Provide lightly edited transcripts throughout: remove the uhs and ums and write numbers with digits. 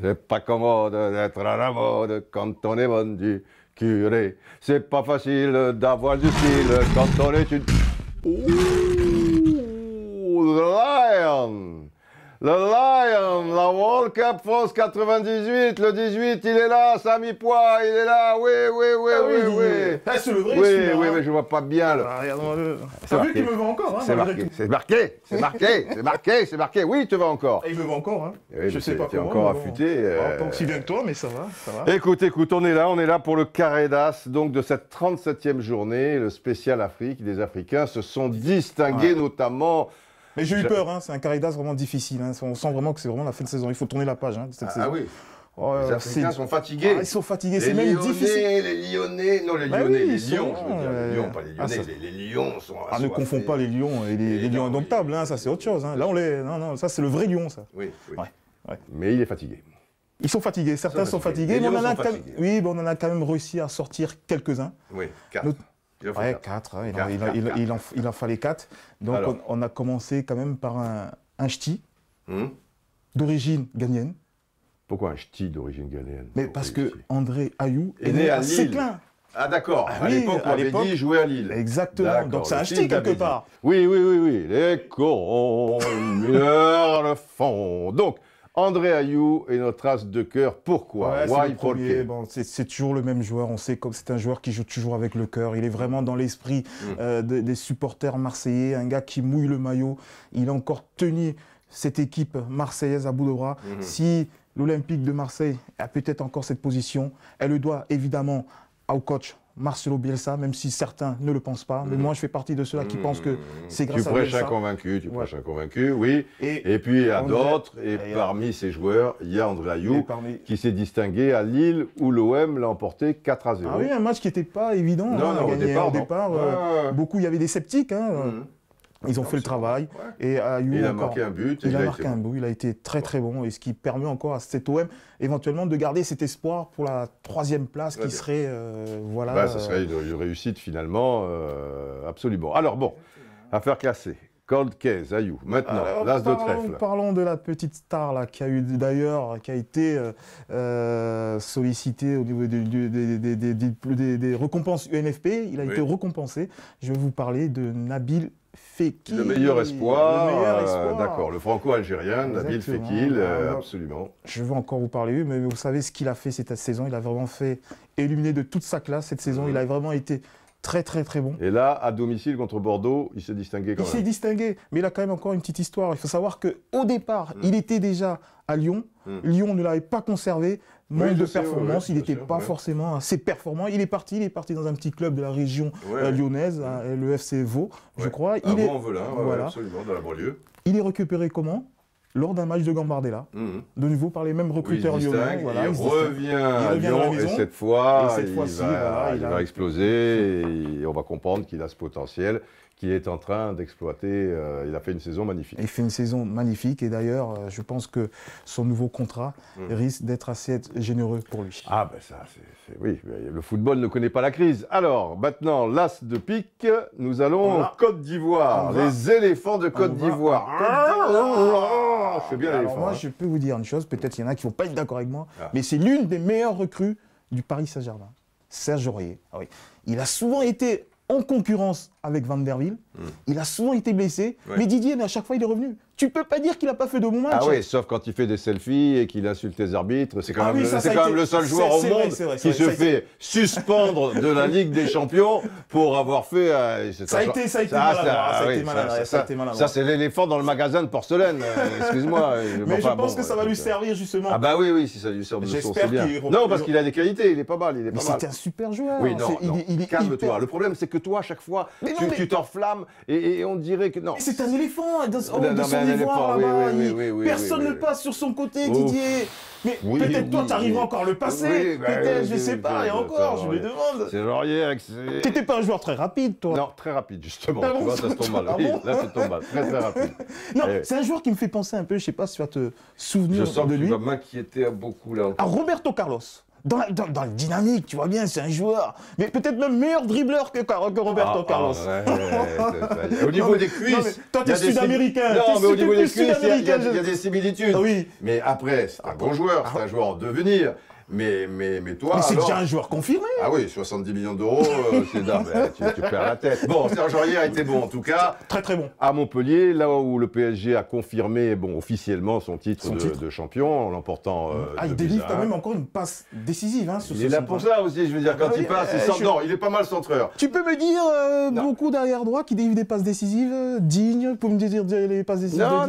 C'est pas commode d'être à la mode quand on est bon du curé. C'est pas facile d'avoir du style quand on est une... Ouh, the Lion! Le Lion, la World Cup France 98, le 18, il est là, Sami Poix, il est là, oui, oui, oui, Ah oui, oui, oui. Ah, c'est le vrai, Oui, celui-là, oui, hein. mais je vois pas bien. Ah, regarde-moi-le. C'est T'as vu marqué. qu'il me voit encore, hein, C'est malgré marqué, tout. c'est marqué, c'est marqué, c'est marqué, c'est marqué. Oui, il te va encore. Ah, il me voit encore, hein. Oui, Je sais pas t'es comment. encore mais bon. affûté. Pas aussi bien que toi, mais ça va, ça va. Écoute, on est là pour le carré d'as, donc de cette 37e journée, le spécial Afrique. Les Africains se sont distingués, notamment... Mais j'ai eu peur, hein. C'est un carré d'as vraiment difficile, hein. On sent vraiment que c'est vraiment la fin de saison. Il faut tourner la page, hein, de cette saison. Ah oui, Oh, les Africains sont fatigués. Ah, ils sont fatigués, Les c'est même Lyonnais, difficile. les Lyonnais, non les Bah Lyonnais, oui, les ils sont, Lions, je veux dire, les Lions, pas les ah, Lyonnais, ça- les Lions sont Ah, ne assoiffés. confonds pas les lions et les lions non, indomptables, hein. Ça c'est autre chose, hein. Là on les... Non, non, ça c'est le vrai lion, ça. Oui, oui. Ouais. Mais il est fatigué. Ils sont fatigués, certains sont fatigués, Les mais on lions en a sont quand même... fatigués. Oui, mais on en a quand même réussi à sortir quelques-uns. Oui, 4. Notre- Il en faut Ouais, quatre. 4, il en fallait 4. Donc Alors. on a commencé quand même par un ch'ti Hum. d'origine ghanéenne. Pourquoi un ch'ti d'origine ghanéenne? Mais parce que André Ayou est né à Lille. Séclin. Ah d'accord, Ah à oui, l'époque on à avait l'époque. dit jouer à Lille. Exactement, D'accord, donc c'est le un fils ch'ti quelque d'Abedi. part. Oui, oui, oui, oui, les corons, mineurs le fond. Donc, André Ayou est notre as de cœur. Pourquoi? Ouais, c'est Why, le premier. pourquoi? Bon, c'est toujours le même joueur. On sait que c'est un joueur qui joue toujours avec le cœur. Il est vraiment dans l'esprit des supporters marseillais. Un gars qui mouille le maillot. Il a encore tenu cette équipe marseillaise à bout de bras. Si l'Olympique de Marseille a peut-être encore cette position, elle le doit évidemment au coach Marcelo Bielsa, même si certains ne le pensent pas. Mais moi, je fais partie de ceux-là qui pensent que c'est grâce Tu à prêches un Bielsa. convaincu, tu Ouais. prêches un convaincu, oui. Et puis il y a André- d'autres, et et parmi ces joueurs, il y a André Et Ayou parmi- qui s'est distingué à Lille où l'OM l'a emporté 4-0. Ah oui, un match qui n'était pas évident Non, hein, non, à au gagner. départ, Au non. départ, Ouais. beaucoup, il y avait des sceptiques. Hein. Ils ont fait le travail. Ouais. Et Ayou Il a encore, marqué un but. et il a été marqué un bon. but. Il a été très très bon. Et ce qui permet encore à cet OM éventuellement de garder cet espoir pour la 3e place Très qui bien. serait voilà. Bah, ça serait une réussite finalement, absolument. Alors bon, affaire classée. Cold case, Ayou. Maintenant, Alors, l'as de trèfle. Parlons de la petite star là, qui a eu d'ailleurs, qui a été sollicitée au niveau des récompenses UNFP. Il a Oui. été récompensé. Je vais vous parler de Nabil Fekir. Le meilleur espoir. Le meilleur espoir. D'accord, le franco-algérien, Nabil Exactement. Fekir, Alors, absolument. Je vais encore vous parler, mais vous savez ce qu'il a fait cette saison. Il a vraiment fait éliminer de toute sa classe cette saison. Il a vraiment été très très très bon. Et là, à domicile contre Bordeaux, il s'est distingué quand Il s'est même. distingué, mais il a quand même encore une petite histoire. Il faut savoir qu'au départ, il était déjà à Lyon. Lyon ne l'avait pas conservé. Manque je de sais, performance, ouais, il bien n'était sûr, pas ouais. forcément assez performant. Il est parti dans un petit club de la région Ouais. lyonnaise, hein, le FC Vaud, je Ouais. crois. À Vaux-en-Velin, ouais, voilà. absolument, dans la banlieue. Il est récupéré comment? Lors d'un match de Gambardella. De nouveau par les mêmes recruteurs Oui, il se lyonnais. distingue, Voilà, il se distingue. revient à revient à la Lyon et maison. cette fois, Et cette fois-ci, voilà, il va exploser et on va comprendre qu'il a ce potentiel qu'il est en train d'exploiter. Il a fait une saison magnifique. Il fait une saison magnifique et d'ailleurs, je pense que son nouveau contrat risque d'être assez généreux pour lui. Ah ben ça, oui, le football ne connaît pas la crise. Alors, maintenant, l'as de pique, nous allons en Côte d'Ivoire, les éléphants de Côte d'Ivoire. Je fais bien Alors l'éléphant. moi, hein. je peux vous dire une chose, peut-être il y en a qui ne vont pas être d'accord avec moi, Ah. mais c'est l'une des meilleures recrues du Paris Saint-Germain. Serge Aurier. Ah oui. Il a souvent été en concurrence avec Van der Wiel, il a souvent été blessé, Ouais. mais Didier, à chaque fois, il est revenu. Tu peux pas dire qu'il n'a pas fait de bon match. Ah oui, sauf quand il fait des selfies et qu'il insulte les arbitres. C'est quand, Ah même, oui, ça c'est a quand été- même le seul joueur au c'est vrai, monde c'est vrai, qui c'est se vrai, ça a fait suspendre de la Ligue des Champions pour avoir fait... Ça a été maladroit, ça a oui, été maladroit, ça a été maladroit. ça, c'est l'éléphant dans le magasin de porcelaine. Excuse-moi. Mais je pense que ça va lui servir justement. Ah bah oui, oui, si ça lui sert de J'espère source, c'est bien. qu'il- Non, parce qu'il a des qualités, il est pas mal, il est Mais pas mal. c'était un super joueur. Oui, non, C'est- non. il est Calme-toi. hyper- Le problème, c'est que toi, à chaque fois, Mais non, tu mais- t'enflammes et on dirait que... Non. Mais c'est un éléphant de Non, son mais un ivoire éléphant, oui, là-bas. oui, oui, oui, Personne oui, ne oui. passe sur son côté, Ouf. Didier. Mais Oui, peut-être toi, oui, tu arriveras oui. encore à le passer. Oui, bah, Peut-être, je oui, sais oui, pas. Et oui, encore, ça, je lui oui. demande. C'est Laurier avec ses... T'étais pas un joueur très rapide, toi. Non, très rapide, justement. Ah tu bon, vois, ça se tombe mal. ah Oui, bon là, ça tombe mal. Très, très rapide. Non, Eh, c'est un joueur qui me fait penser un peu, je sais pas si tu vas te Je souvenir sens que de tu lui, vas m'inquiéter beaucoup, là. à Roberto Carlos. dans le dynamique, tu vois bien, c'est un joueur. Mais peut-être même meilleur dribbleur que Roberto Carlos. Au niveau des cuisses. Toi, t'es sud-américain. Non, mais au niveau des cuisses, il y a des similitudes. Oui. Mais après, c'est un bon joueur, c'est un joueur en devenir. Mais toi, mais c'est déjà un joueur confirmé. Ah oui, 70 millions d'euros, c'est dingue, tu perds la tête. Bon, Serge Aurier a été bon, en tout cas. Très très bon. À Montpellier, là où le PSG a confirmé, bon, officiellement son titre de champion, en l'emportant. Il délivre quand même encore une passe décisive. Hein, il est là pour ça aussi, je veux dire, quand il passe, non, il est pas mal centreur. Tu peux me dire beaucoup d'arrière droit qui délivrent des passes décisives dignes, pour me dire les passes décisives. Non,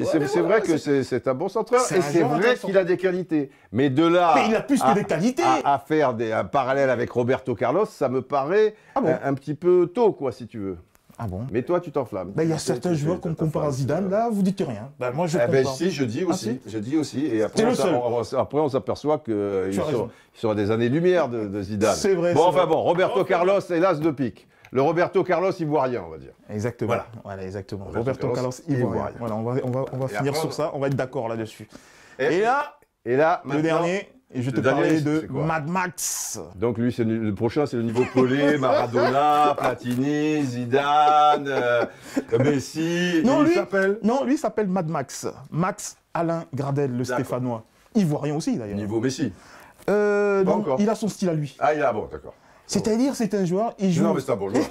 c'est vrai que c'est un bon centreur, et c'est vrai qu'il a des qualités. Mais de là, mais il a plus que des qualités. À faire un parallèle avec Roberto Carlos, ça me paraît un petit peu tôt, quoi, si tu veux. Ah bon? Mais toi, tu t'enflammes. Il y a certains joueurs qu'on compare à Zidane, là, vous dites rien. Moi, je compare. Si, je dis aussi. Je dis aussi. Et après, on s'aperçoit qu'ils sont à des années-lumière de Zidane. C'est vrai. Bon, Roberto Carlos est l'as de pique. Le Roberto Carlos ivoirien, on va dire. Exactement. Voilà, exactement. Roberto Carlos ivoirien. Voilà, on va finir sur ça. On va être d'accord là-dessus. Et là, le dernier. Et je vais te parler de Mad Max. Donc lui, le prochain, c'est le niveau Pelé, Maradona, Platini, Zidane, Messi. Non, lui s'appelle Mad Max. Max Alain Gradel, le Stéphanois. Ivoirien aussi, d'ailleurs. Niveau Messi non, il a son style à lui. Ah, il a, bon, d'accord. C'est-à-dire, c'est un joueur, il joue... Non, mais c'est un bon joueur,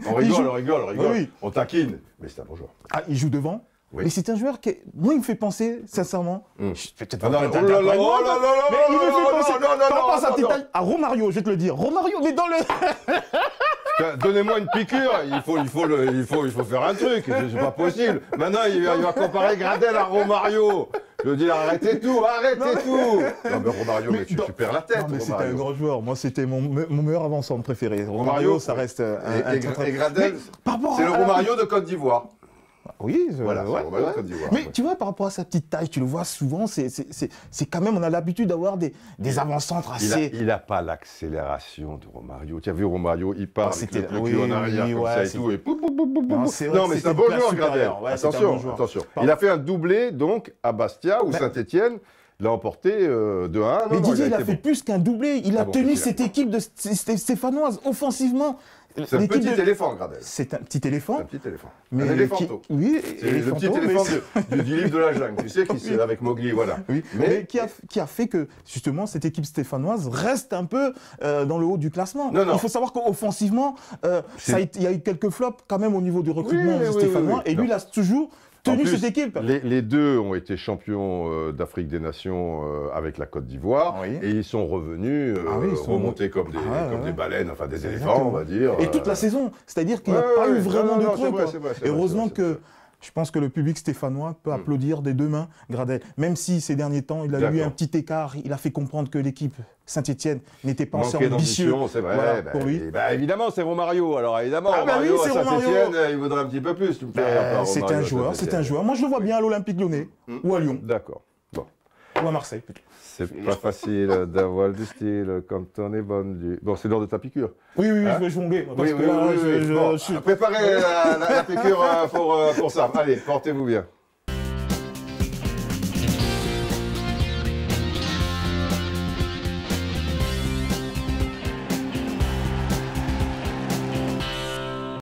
On rigole. Oui. On taquine, mais c'est un bon joueur. Ah, il joue devant. Oui. Mais c'est un joueur qui, moi, il me fait penser, sincèrement, peut-être pas. Mais il me fait penser, par rapport à sa petite taille, à Romario, je vais te le dire. Romario, mais dans le... Donnez-moi une piqûre, il faut faire un truc, c'est pas possible. Maintenant, il va comparer Gradel à Romario. Je veux dire, arrêtez tout. Non, mais Romario, mais tu perds la tête. Non, mais c'était un grand joueur. Moi, c'était mon meilleur avant-centre préféré. Romario, ça reste et Gradel, c'est le Romario de Côte d'Ivoire. Oui, voilà, ouais. Côte d'Ivoire. Mais tu vois, par rapport à sa petite taille, tu le vois souvent, c'est quand même, on a l'habitude d'avoir des avant-centres assez... Il n'a pas l'accélération de Romario. Tu as vu Romario, il part avec le cul en arrière comme ça et tout. Et non, mais c'est un bon joueur, Gradel. Attention. Il a fait un doublé, donc, à Bastia, où Saint-Etienne l'a emporté de 1. Mais Didier, il a fait plus qu'un doublé. Il a tenu cette équipe de stéphanoise offensivement. C'est un petit éléphant, Gradel. C'est un petit éléphant. C'est un petit éléphant. Mais un éléphanto. Oui, c'est le petit éléphant du livre de la jungle, tu sais, qui avec Mowgli, voilà. Oui, mais qui a fait que, justement, cette équipe stéphanoise reste un peu dans le haut du classement. Non. Il faut savoir qu'offensivement, il y a eu quelques flops quand même au niveau du recrutement stéphanois, et lui, il a toujours tenu cette équipe. Les deux ont été champions d'Afrique des Nations avec la Côte d'Ivoire, et ils sont revenus remontés comme des baleines, enfin des éléphants, on va dire. Et toute la saison, c'est-à-dire qu'il n'y a pas eu vraiment de creux. Et heureusement que je pense que le public stéphanois peut applaudir des deux mains Gradel. Même si ces derniers temps, il a eu un petit écart, il a fait comprendre que l'équipe Saint-Etienne n'était pas assez ambitieux. C'est vrai, voilà, pour lui. Évidemment, c'est Romario. Alors évidemment, Romario à Saint-Etienne, il voudrait un petit peu plus. C'est un joueur. Moi, je le vois bien à l'Olympique Lyonnais ou à Lyon. D'accord. Bon. Ou à Marseille, peut-être. C'est pas facile d'avoir du style quand on est bon. Bon, c'est l'heure de ta piqûre. Oui, je vais jongler. Préparez la piqûre pour ça. Allez, portez-vous bien.